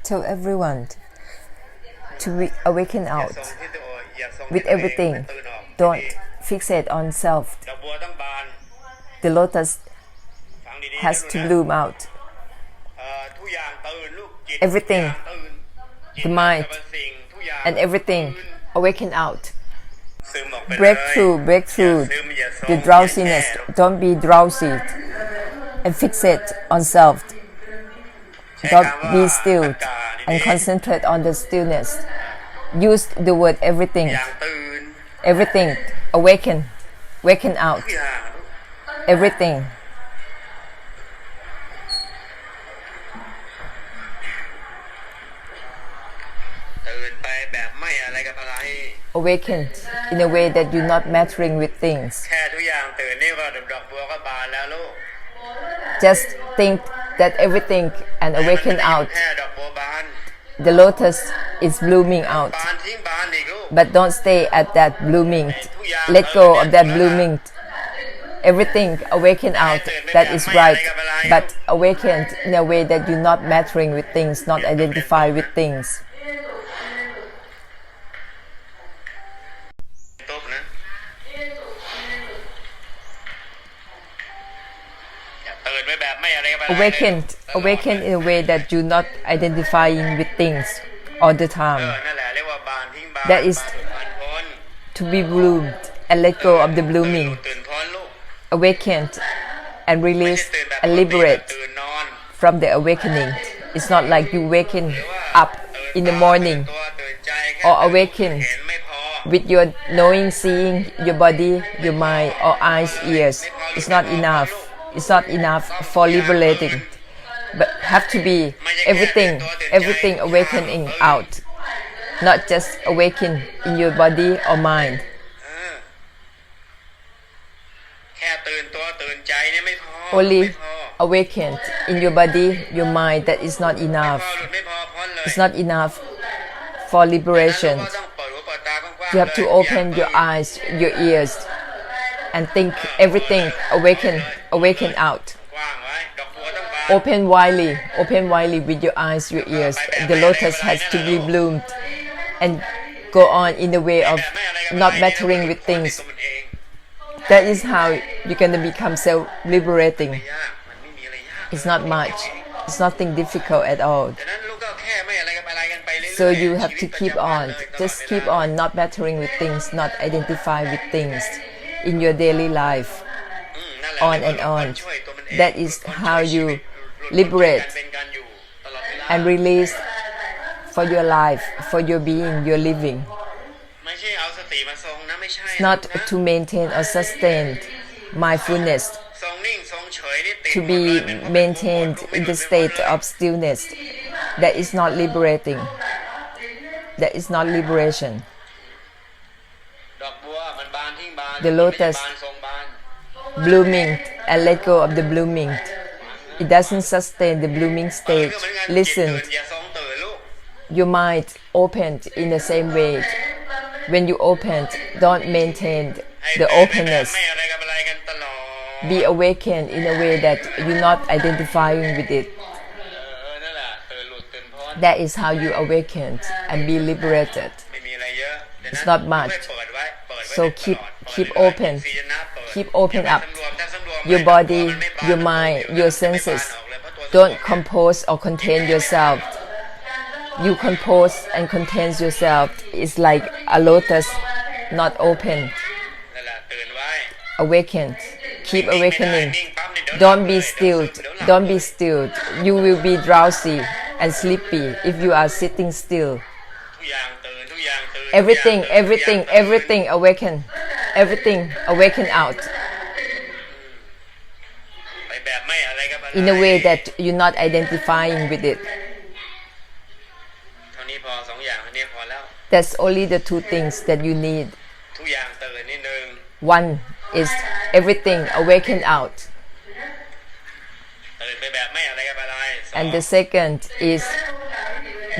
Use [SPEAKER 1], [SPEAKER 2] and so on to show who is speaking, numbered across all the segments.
[SPEAKER 1] tell everyone to awaken out with everything. Don't fixate on self. The lotus has to bloom out. Everything, the mind, and everything awaken out. Breakthrough the drowsiness. Don't be drowsy and fixate on self. Don't be still and concentrate on the stillness. Use the word everything. Everything awaken out. Everything. Awaken in a way that you're not mattering with things. Just think that everything and awaken out. The lotus is blooming out. But don't stay at that blooming. Let go of that blooming. Everything awaken out. That is right. But awaken in a way that you're not mattering with things, not identify with things. Awaken in a way that you're not identifying with things all the time. That is to be bloomed and let go of the blooming. Awaken and release and liberate from the awakening. It's not like you waken up in the morning or awaken with your knowing, seeing, your body, your mind, or eyes, ears. It's not enough. It's not enough for liberating, but have to be everything awakening out, not just awaken in your body or mind. Only awakened in your body, your mind, that is not enough. It's not enough for liberation. You have to open your eyes, your ears, and think everything awaken out. Open widely with your eyes, your ears. The lotus has to be bloomed and go on in the way of not mattering with things. That is how you're going to become self-liberating. It's not much. It's nothing difficult at all. So you have to keep on. Just keep on not mattering with things, not identify with things in your daily life, on and on. That is how you liberate and release for your life, for your being, your living. It's not to maintain or sustain mindfulness, to be maintained in the state of stillness. That is not liberating. That is not liberation. The lotus blooming and let go of the blooming. It doesn't sustain the blooming state. Listen, your mind opened in the same way. When you opened, don't maintain the openness. Be awakened in a way that you're not identifying with it. That is how you awaken and be liberated. It's not much. So keep open up your body, your mind, your senses. Don't compose or contain yourself. You compose and contain yourself. It's like a lotus not open. Awaken. Keep awakening. Don't be stilled. You will be drowsy and sleepy if you are sitting still. Everything awaken. Everything awaken out. In a way that you're not identifying with it. That's only the two things that you need. One is everything awaken out. And the second is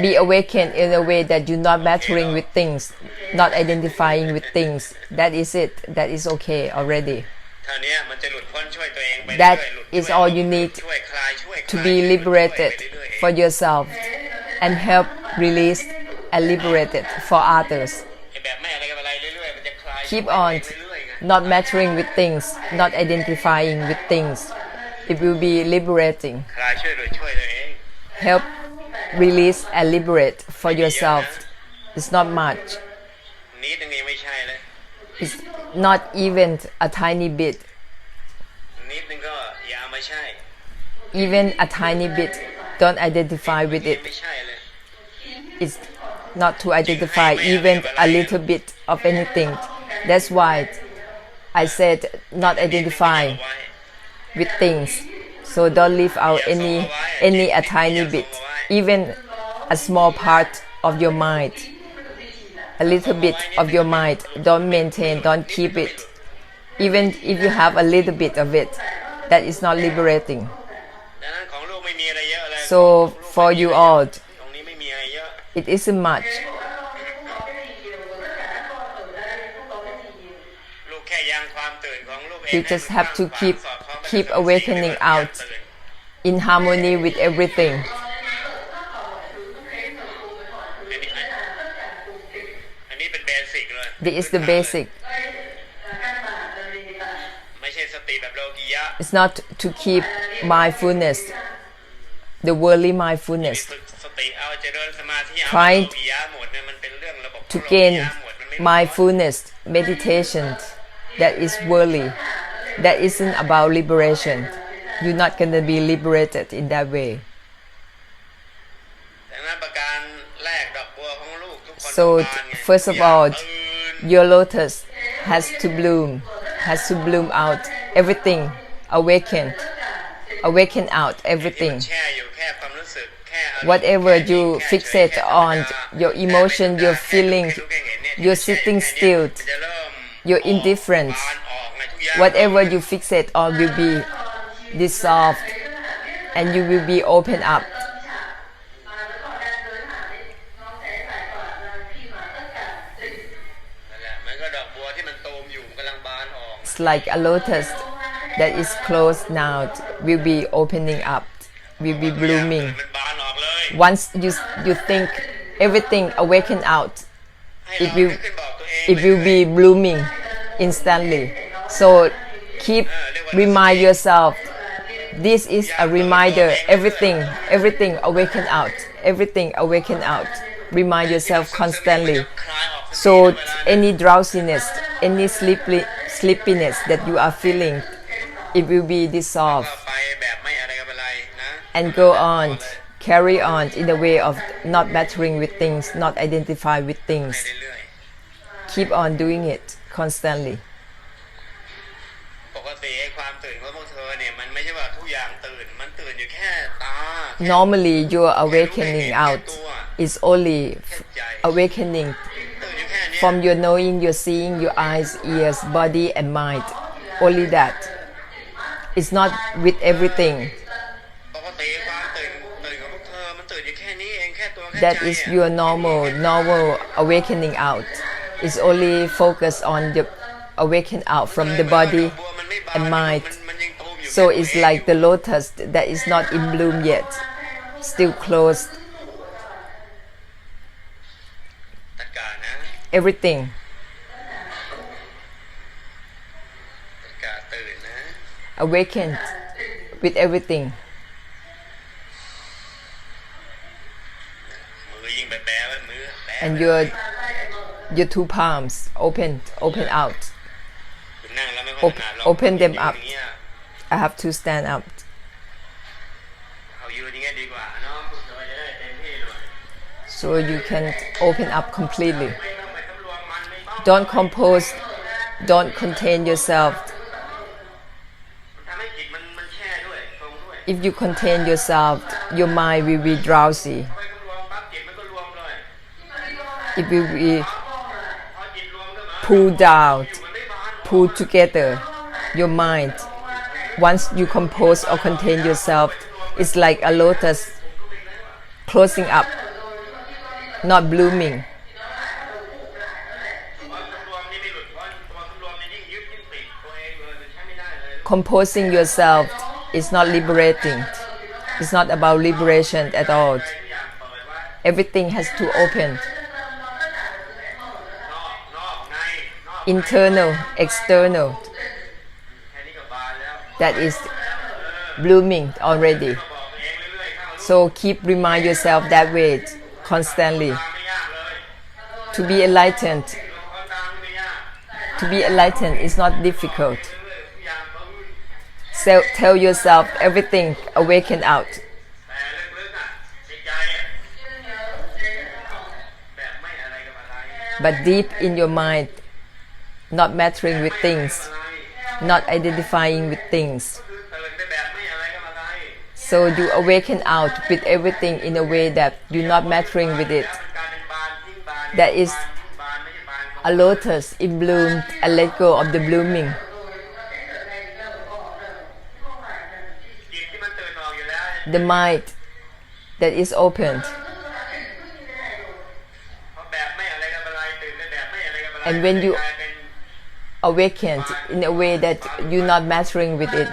[SPEAKER 1] be awakened in a way that you're not mattering with things, not identifying with things. That is it. That is okay already. That is all you need to be liberated for yourself. and help release and liberate it for others.
[SPEAKER 2] ไอ้แบบไม่อะไรกับอะไรเรื่อยๆมันจะคลาย
[SPEAKER 1] Keep
[SPEAKER 2] ไป
[SPEAKER 1] on
[SPEAKER 2] เรื่อยๆไง
[SPEAKER 1] not mattering with things, not identifying with things. It will be liberating.
[SPEAKER 2] คลายช่วยตัวเอง
[SPEAKER 1] Help release and liberate for yourself. It's not much.
[SPEAKER 2] นิดนึงยังไม่ใช่เลย
[SPEAKER 1] It's not even a tiny bit.
[SPEAKER 2] นิดนึงก็อย่าเอามาใช่
[SPEAKER 1] Even a tiny bit. Don't identify with
[SPEAKER 2] ยั
[SPEAKER 1] it.
[SPEAKER 2] งไม่ใช่เลย
[SPEAKER 1] It's not to identify even a little bit of anything. That's why I said not identify
[SPEAKER 2] ไว้
[SPEAKER 1] with things. So don't leave out any a tiny bit, even a small part of your mind, a little bit of your mind. Don't maintain, don't keep it. Even if you have a little bit of it, that is not liberating.
[SPEAKER 2] ดังนั้นของลูกไม่มีอะไรเยอะเลย
[SPEAKER 1] So for you all,
[SPEAKER 2] ตรงนี้ไม่มีอะไรเยอะ
[SPEAKER 1] it isn't much.
[SPEAKER 2] ลูกแค่ยังความตื่นของลูกเอง
[SPEAKER 1] You just have to keep awakening out in harmony with everything.
[SPEAKER 2] อันนี้เป็นเบสิกเลย
[SPEAKER 1] This is the basic.
[SPEAKER 2] ไม่ใช่สติแบบโลกียะ
[SPEAKER 1] It's not to keep mindfulness, the worldly
[SPEAKER 2] มี
[SPEAKER 1] mindfulness.
[SPEAKER 2] ฝึกสติเอาเจริญสมาธิเอา
[SPEAKER 1] Try
[SPEAKER 2] โลกียะหมดเนี่ยมันเป็นเรื่องระบบของ
[SPEAKER 1] To
[SPEAKER 2] โลกี
[SPEAKER 1] gain
[SPEAKER 2] ยะหมดมันไม่
[SPEAKER 1] mindfulness, meditation, that is worldly. That isn't about liberation. You're not going to be liberated in that way.
[SPEAKER 2] ดังนั้นประการแรกดอกบัวของลูกทุกคน
[SPEAKER 1] So
[SPEAKER 2] ต้องการไง
[SPEAKER 1] first of
[SPEAKER 2] อย่า
[SPEAKER 1] all,
[SPEAKER 2] ตื่น
[SPEAKER 1] your lotus has to bloom out everything, awaken out
[SPEAKER 2] ที่มัน
[SPEAKER 1] everything.
[SPEAKER 2] แช่อยู่แค่ความรู้สึกแค่อารมณ์
[SPEAKER 1] Whatever
[SPEAKER 2] แค่
[SPEAKER 1] you
[SPEAKER 2] แค่
[SPEAKER 1] fixate
[SPEAKER 2] แค่
[SPEAKER 1] on,
[SPEAKER 2] แค่
[SPEAKER 1] your emotion, your
[SPEAKER 2] แค่
[SPEAKER 1] feeling,
[SPEAKER 2] แค่รู้แค่เห็นเนี่ย
[SPEAKER 1] you're sitting
[SPEAKER 2] แค่
[SPEAKER 1] still,
[SPEAKER 2] มันจะเริ่ม
[SPEAKER 1] your indifference,
[SPEAKER 2] บานออกไงทุกอย่าง
[SPEAKER 1] whatever you fixate on will be dissolved and you will be open up.
[SPEAKER 2] นั่นแหละมันก็ดอกบัวที่มันตูมอยู่มันกำลังบานออก
[SPEAKER 1] It's like a lotus that is closed now will be opening up, will be blooming.
[SPEAKER 2] มันบานออกเลย
[SPEAKER 1] Once you think everything awaken out,
[SPEAKER 2] ให้
[SPEAKER 1] it
[SPEAKER 2] เรา
[SPEAKER 1] will
[SPEAKER 2] ขึ้นบอกตัวเอง
[SPEAKER 1] it will be blooming instantly. So keep remind yourself. This is a reminder. Everything awaken out. Everything awaken out. Remind yourself constantly.
[SPEAKER 2] คลายออก
[SPEAKER 1] So any drowsiness, any sleepiness that you are feeling, it will be
[SPEAKER 2] ก็
[SPEAKER 1] dissolved
[SPEAKER 2] ไปแบบไม่อะไรกับอะไรนะ
[SPEAKER 1] and go on, carry on in the way of not battering with things, not identify with
[SPEAKER 2] ไป
[SPEAKER 1] things.
[SPEAKER 2] เรื่อย
[SPEAKER 1] Keep on doing it constantly.
[SPEAKER 2] ๆปกติไอ้ความตื่นของพวกเธอเนี่ยมันไม่ใช่ว่าทุกอย่างตื่นมันตื่นอยู่แค่ตา
[SPEAKER 1] Normally, your awakening out is only awakening
[SPEAKER 2] ตื่นอยู่แค่เนี้ย
[SPEAKER 1] from your knowing, your seeing, your eyes, ears, body, and mind. Only that. It's not with everything.
[SPEAKER 2] ปกติความตื่นของพวกเธอมันตื่นอยู่แค่นี้เองแค่ตัวแค่
[SPEAKER 1] That
[SPEAKER 2] ใจ
[SPEAKER 1] is
[SPEAKER 2] อะ
[SPEAKER 1] your normal awakening out. It's only focused on the awaken out from the body and mind. So it's like the lotus that is not in bloom yet, still closed.
[SPEAKER 2] จัดการนะ
[SPEAKER 1] Everything.
[SPEAKER 2] จัดการตื่นนะ
[SPEAKER 1] Awakened with everything.
[SPEAKER 2] มือยิงแปะๆไว้มือแปะ
[SPEAKER 1] And your two palms open out.
[SPEAKER 2] คุณนั่งแล้วไม่ค่อยถนัดหรอก
[SPEAKER 1] Open them up.
[SPEAKER 2] ยืนอย่างเงี้ย
[SPEAKER 1] I have to stand up.
[SPEAKER 2] เอายืนอย่างเงี้ยดีกว่าเนาะพวกเธอจะได้เต็มที่เลย
[SPEAKER 1] So you can open up completely.
[SPEAKER 2] ไม่ต้องไปสำรวมมันไม่ต้อง
[SPEAKER 1] Don't compose, don't contain yourself.
[SPEAKER 2] ทำให้จิตมันแช่ด้วยตรงด้วย
[SPEAKER 1] If you contain yourself, your mind will be drowsy.
[SPEAKER 2] ไปสำรวมปั๊บจิตมันก็รวมเลย
[SPEAKER 1] It will be
[SPEAKER 2] พอจิตรวมก็มา
[SPEAKER 1] pulled down,
[SPEAKER 2] มันไม่บาน
[SPEAKER 1] pulled together. Your mind. Once you compose or contain yourself, it's like a lotus closing up, not blooming.
[SPEAKER 2] พอสำรวมนี่ไม่หลุดพอสำรวมนี่ยิ่งยึดยิ่งติดตัวเองเลยมันใช้ไม่ได้เลย
[SPEAKER 1] Composing yourself is not liberating. It's not about liberation at all.
[SPEAKER 2] ทุกอย่างเปิดไว้
[SPEAKER 1] everything has to open.
[SPEAKER 2] นอกในนอก
[SPEAKER 1] Internal, external.
[SPEAKER 2] แค่นี้ก็บานแล้ว
[SPEAKER 1] That is blooming already.
[SPEAKER 2] บอกตัวเองเรื่อยๆเข้า
[SPEAKER 1] So keep remind yourself that way constantly.
[SPEAKER 2] ตามไม่ยากเลย
[SPEAKER 1] To be enlightened,
[SPEAKER 2] คนตามไม่ยาก
[SPEAKER 1] to be enlightened is not difficult.
[SPEAKER 2] เรื่อยๆทุกอย่างเขา
[SPEAKER 1] So tell yourself everything awaken out.
[SPEAKER 2] แต่ลึกๆอ่ะในใจอ่ะแบบไม่อะไรกับอะไร
[SPEAKER 1] But deep in your mind, not mattering with things, not identifying with things.
[SPEAKER 2] คือตื่นไปแบบไม่อะไรกับอะไร
[SPEAKER 1] So you awaken out with everything in a way that you're not mattering with it.
[SPEAKER 2] แล้วมันกลายเป็นบานทิ้งบาน
[SPEAKER 1] That is
[SPEAKER 2] บานไม่ใช่บานของ
[SPEAKER 1] a lotus in bloom and let go of the blooming.
[SPEAKER 2] จิตที่มันตื่นออกอยู่แล้ว
[SPEAKER 1] The mind that is opened.
[SPEAKER 2] เพราะแบบไม่อะไรกับอะไรตื่นไปแบบไม่อะไรกับอะไร
[SPEAKER 1] And when you
[SPEAKER 2] กลายเป็น
[SPEAKER 1] awakened in a way that you're not mattering with it,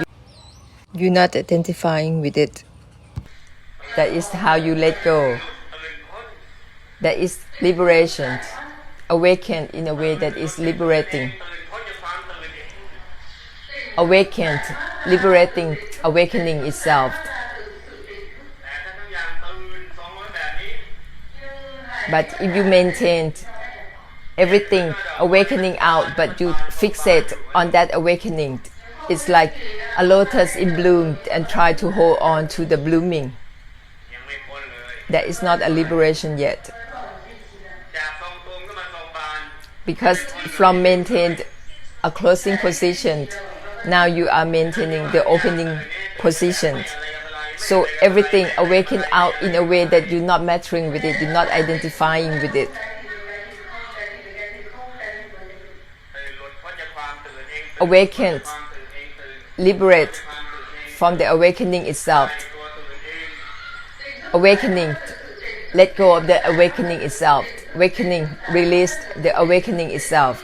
[SPEAKER 1] you're not identifying with it. That is how you let go.
[SPEAKER 2] ตื่นพ้น
[SPEAKER 1] That is liberation. Awakened in a way that is liberating.
[SPEAKER 2] ตื่นพ้นจากความตื่นเอง
[SPEAKER 1] Awakened, liberating, awakening itself.
[SPEAKER 2] แต่ถ้าทุกอย่างตื่นทรงไว้แบบนี้
[SPEAKER 1] But if you maintain everything awakening out, but you fixate on that awakening, it's like a lotus in bloom and try to hold on to the blooming.
[SPEAKER 2] ยังไม่พ้นเลย
[SPEAKER 1] That is not a liberation yet.
[SPEAKER 2] จากทรงกลมก็มาทรงบาน
[SPEAKER 1] Because from maintained a closing position, now you are maintaining the opening position. So everything awaken out in a way that you're not mattering with it, you're not identifying with it.
[SPEAKER 2] ตื่นหลุดพ้นจากความตื่นเอง
[SPEAKER 1] Awakened,
[SPEAKER 2] ความตื่นเองตื่น
[SPEAKER 1] liberate
[SPEAKER 2] ความตื่นเอง
[SPEAKER 1] from the awakening itself.
[SPEAKER 2] ตัวตื่นเอง
[SPEAKER 1] Awakening, let go of the awakening itself. Awakening, release the awakening itself.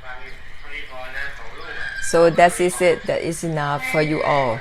[SPEAKER 2] ฟังเท่านี้พอนะของลูกอะ
[SPEAKER 1] So that is it. That is enough for you all.